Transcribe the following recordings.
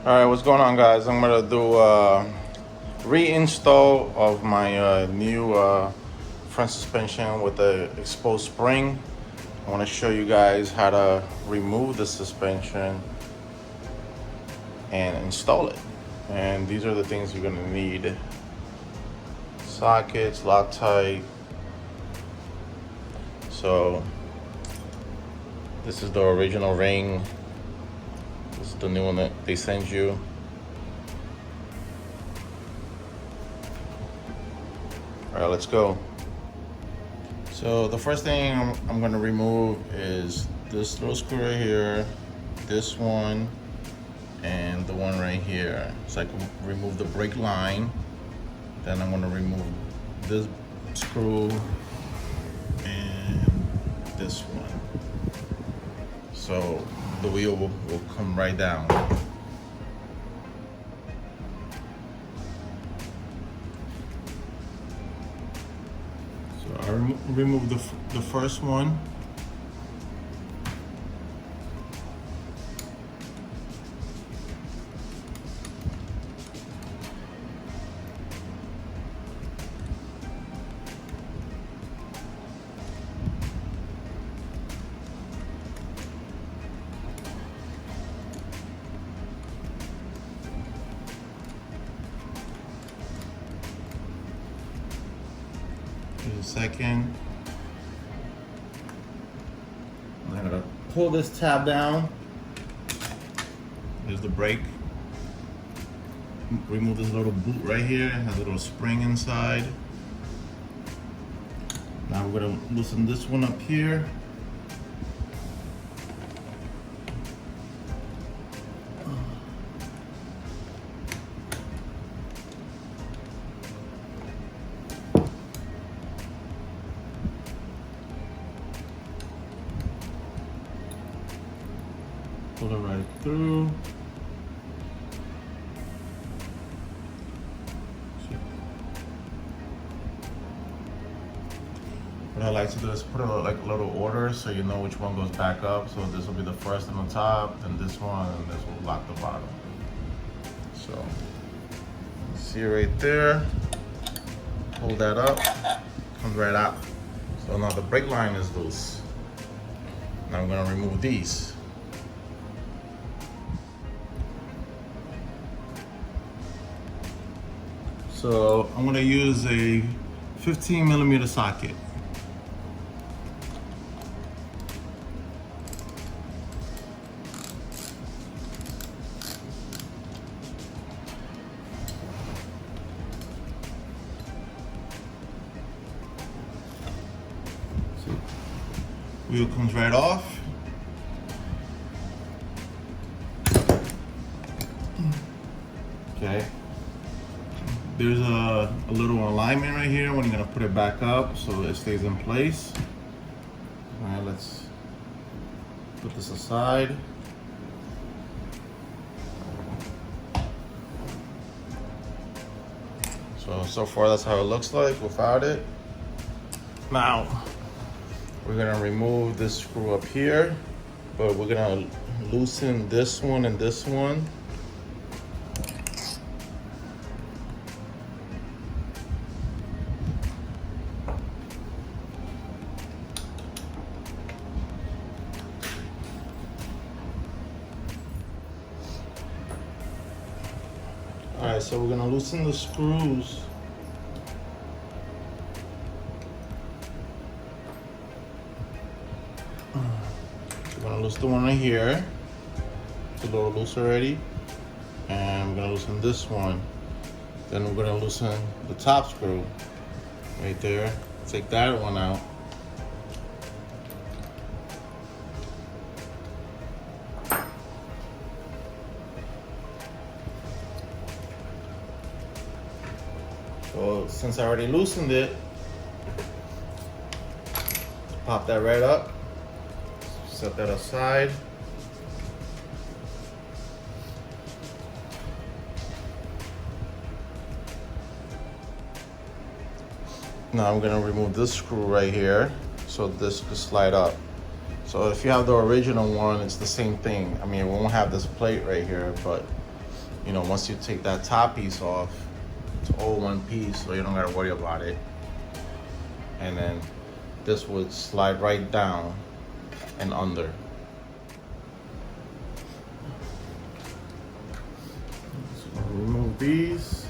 All right, what's going on, guys? I'm gonna do a reinstall of my new front suspension with the exposed spring. I want to show you guys how to remove the suspension and install it. And these are the things you're gonna need: sockets, Loctite. So this is the original ring. This is the new one that they send you. All right, let's go. So the first thing I'm gonna remove is this little screw right here, this one, and the one right here. So I can remove the brake line. Then I'm gonna remove this screw and this one. So the wheel will come right down. So I remove the first one. Here's a second. I'm gonna pull this tab down. There's the brake. Remove this little boot right here. It has a little spring inside. Now we're gonna loosen this one up here. Pull it right through. What I like to do is put like a little order so you know which one goes back up. So this will be the first on the top, then this one, and this will lock the bottom. So see right there. Hold that up, comes right out. So now the brake line is loose. Now I'm gonna remove these. So I'm gonna use a 15mm socket. So wheel comes right off. Okay. There's a little alignment right here when you're gonna put it back up so it stays in place. All right, let's put this aside. So far that's how it looks like without it. Now, we're gonna remove this screw up here, but we're gonna loosen this one and this one. All right, so we're gonna loosen the screws. We're gonna loosen the one right here. It's a little loose already. And we're gonna loosen this one. Then we're gonna loosen the top screw right there. Take that one out. So since I already loosened it, pop that right up, set that aside. Now I'm gonna remove this screw right here so this could slide up. So if you have the original one, it's the same thing. I mean, it won't have this plate right here, but you know, once you take that top piece off, it's all one piece, so you don't gotta worry about it. And then this would slide right down and under. So remove these.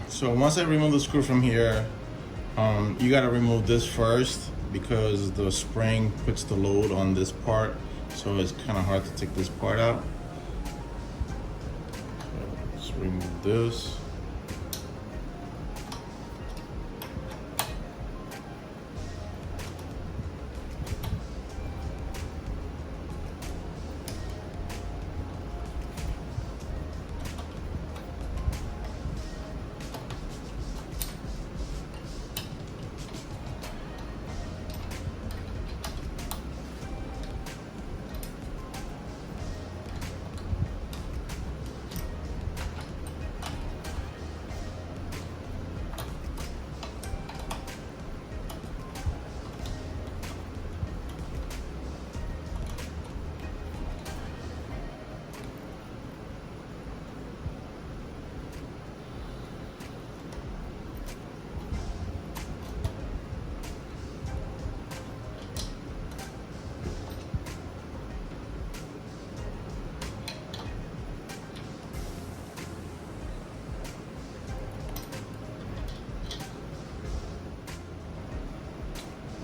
So once I remove the screw from here, you gotta remove this first because the spring puts the load on this part, so it's kind of hard to take this part out. So let's remove this.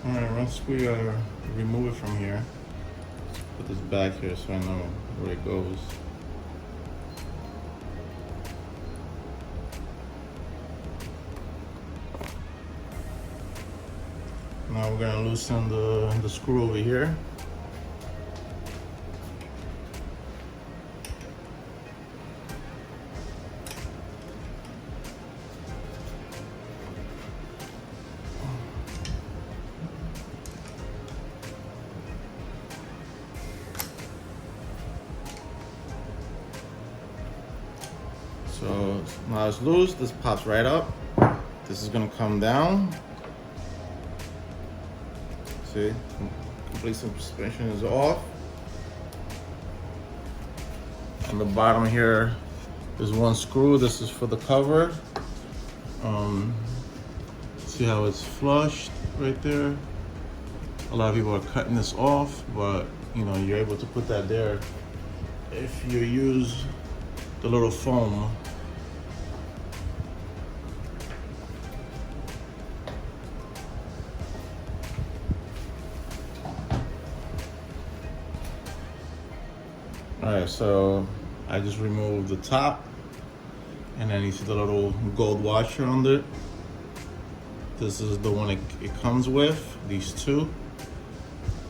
All right, once we remove it from here, put this back here so I know where it goes. Now we're gonna loosen the screw over here. So now it's loose, this pops right up. This is gonna come down. See, complete suspension is off. On the bottom here, there's one screw. This is for the cover. See how it's flushed right there? A lot of people are cutting this off, but you know, you're able to put that there if you use the little foam. All right, so I just removed the top, and then you see the little gold washer under it. This is the one it comes with, these two.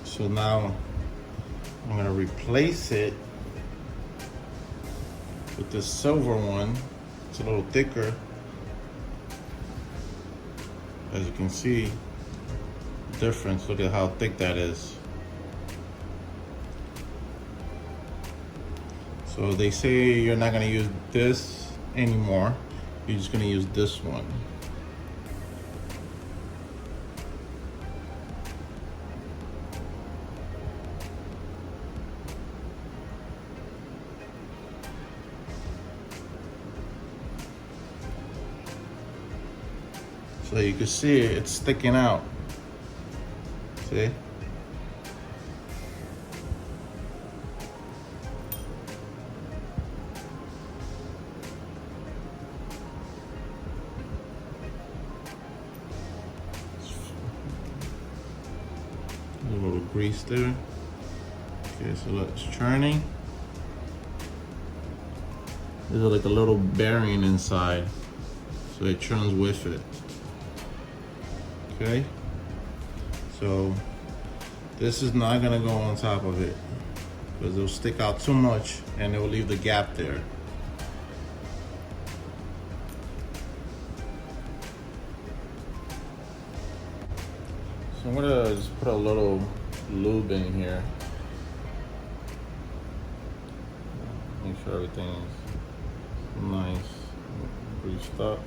So now I'm gonna replace it with this silver one. It's a little thicker. As you can see, the difference, look at how thick that is. So they say you're not gonna use this anymore. You're just gonna use this one. So you can see it's sticking out. See? A little grease there. Okay, so it's churning. There's like a little bearing inside, so it churns with it. Okay, So this is not gonna go on top of it because it'll stick out too much and it will leave the gap there. So I'm gonna just put a little lube in here. Make sure everything is nice, greased up.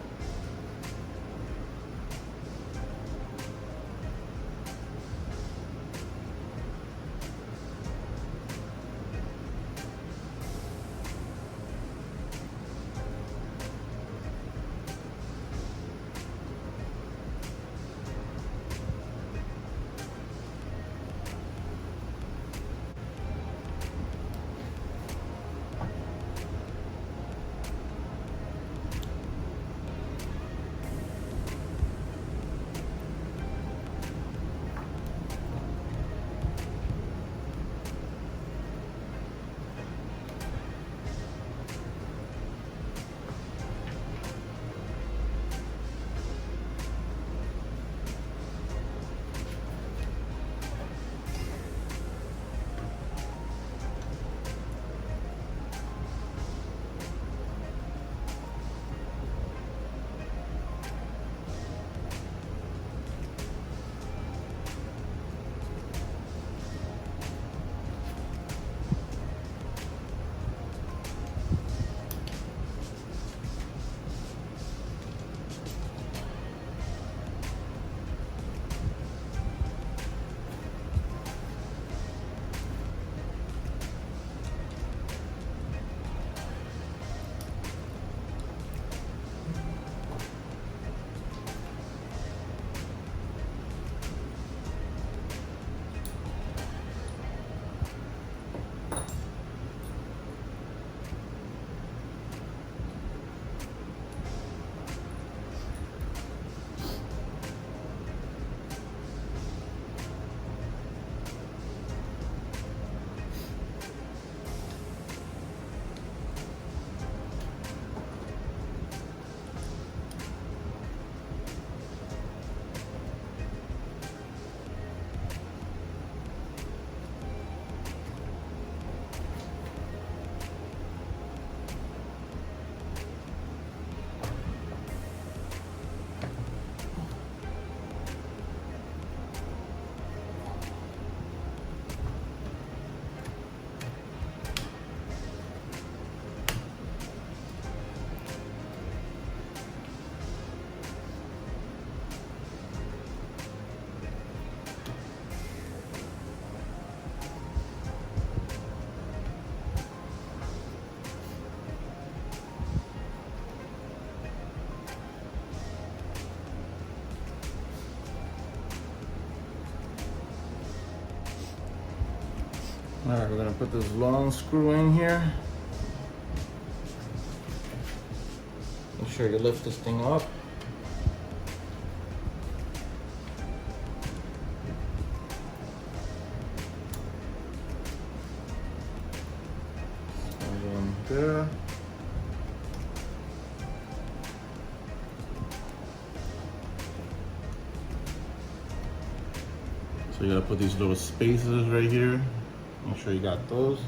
All right, we're gonna put this long screw in here. Make sure you lift this thing up. And then there. So you gotta put these little spaces right here. Make sure you got those.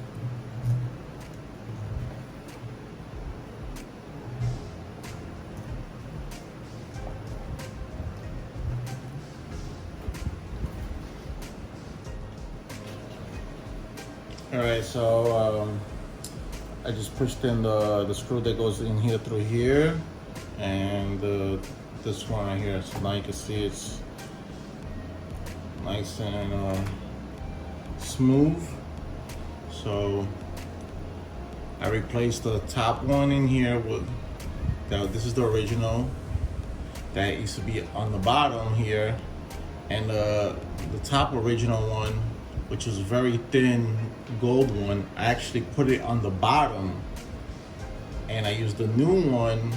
All right, so I just pushed in the screw that goes in here through here, and this one right here. So now you can see it's nice and smooth. So I replaced the top one in here with this is the original that used to be on the bottom here, and the top original one, which is very thin gold one, I actually put it on the bottom, and I used the new one,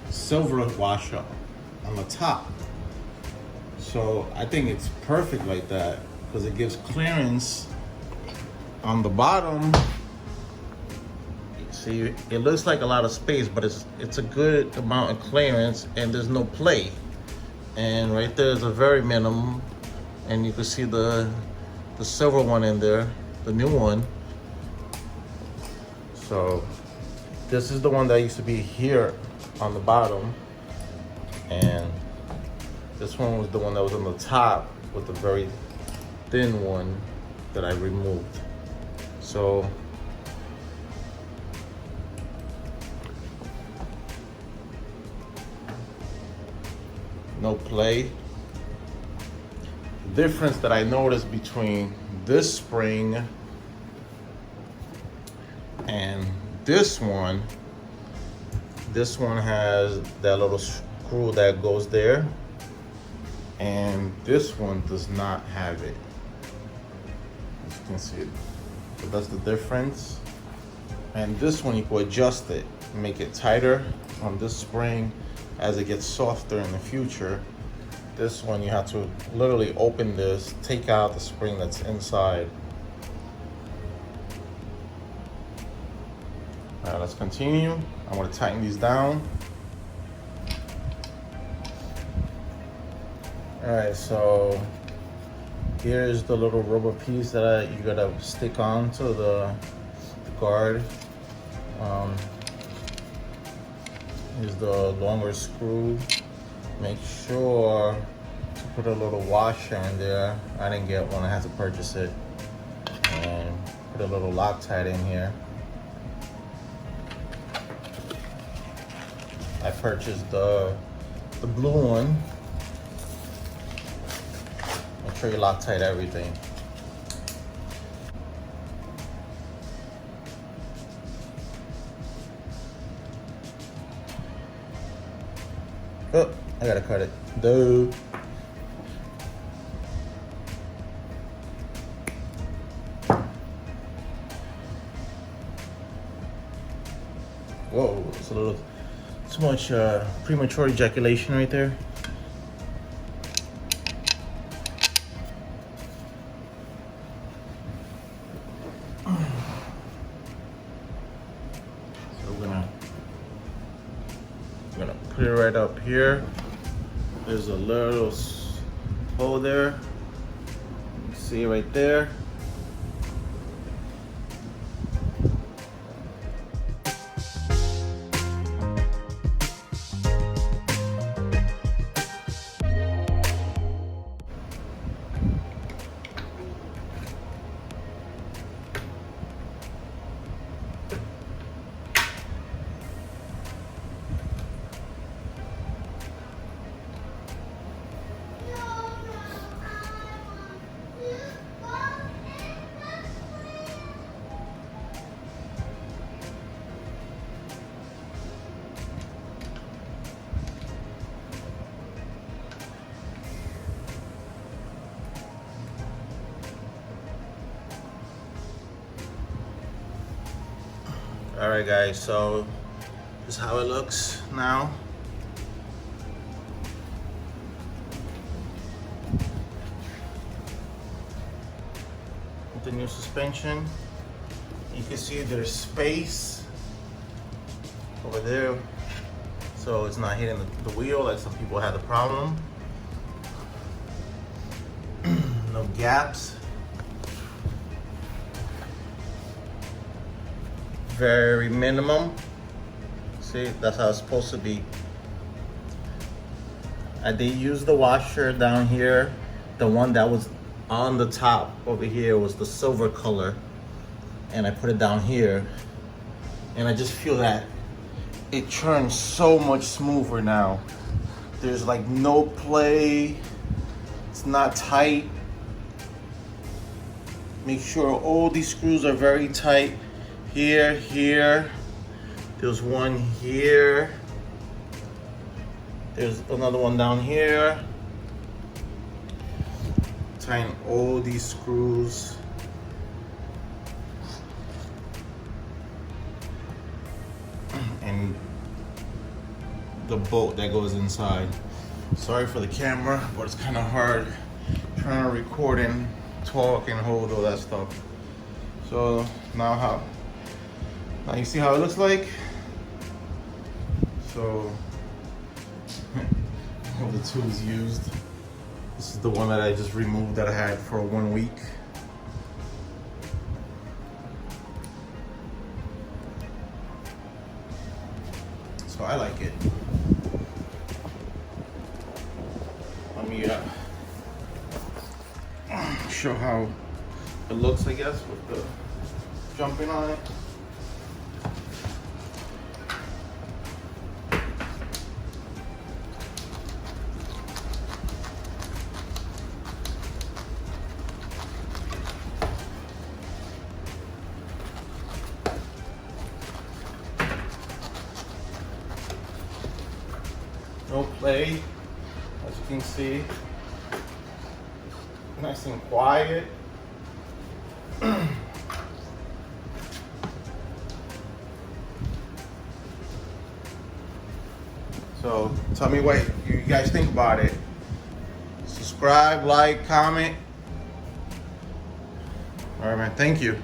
silver washer, on the top. So I think it's perfect like that because it gives clearance on the bottom. See, it looks like a lot of space, but it's a good amount of clearance, and there's no play. And right there is a very minimum, and you can see the silver one in there, the new one. So this is the one that used to be here on the bottom, and this one was the one that was on the top with the very thin one that I removed. So no play. The difference that I noticed between this spring and this one has that little screw that goes there, and this one does not have it. As you can see it. So that's the difference. And this one you can adjust it, make it tighter on this spring as it gets softer in the future. This one you have to literally open this, take out the spring that's inside. All right, let's continue. I'm gonna tighten these down. All right, so here's the little rubber piece that you gotta stick on to the guard. Here's the longer screw. Make sure to put a little washer in there. I didn't get one, I had to purchase it. And put a little Loctite in here. I purchased the blue one. Make sure you Loctite everything. Oh, I gotta cut it. Duh. Whoa, it's a little too much premature ejaculation right there. So we're gonna put it right up here. There's a little hole there. You can see it right there. All right, guys, so this is how it looks now. With the new suspension, you can see there's space over there, so it's not hitting the wheel like some people had the problem. No gaps. Very minimum. See, that's how it's supposed to be. I did use the washer down here. The one that was on the top over here was the silver color, and I put it down here, and I just feel that it turns so much smoother now. There's like no play. It's not tight. Make sure all these screws are very tight. Here, there's one here, there's another one down here. Tighten all these screws. And the bolt that goes inside. Sorry for the camera, but it's kind of hard trying to record and talk and hold all that stuff. So now you see how it looks like? So all the tools used. This is the one that I just removed that I had for 1 week. So I like it. Let me show how it looks, I guess, with the jumping on it. No play, as you can see. Nice and quiet. So tell me what you guys think about it. Subscribe, like, comment. All right, man. Thank you.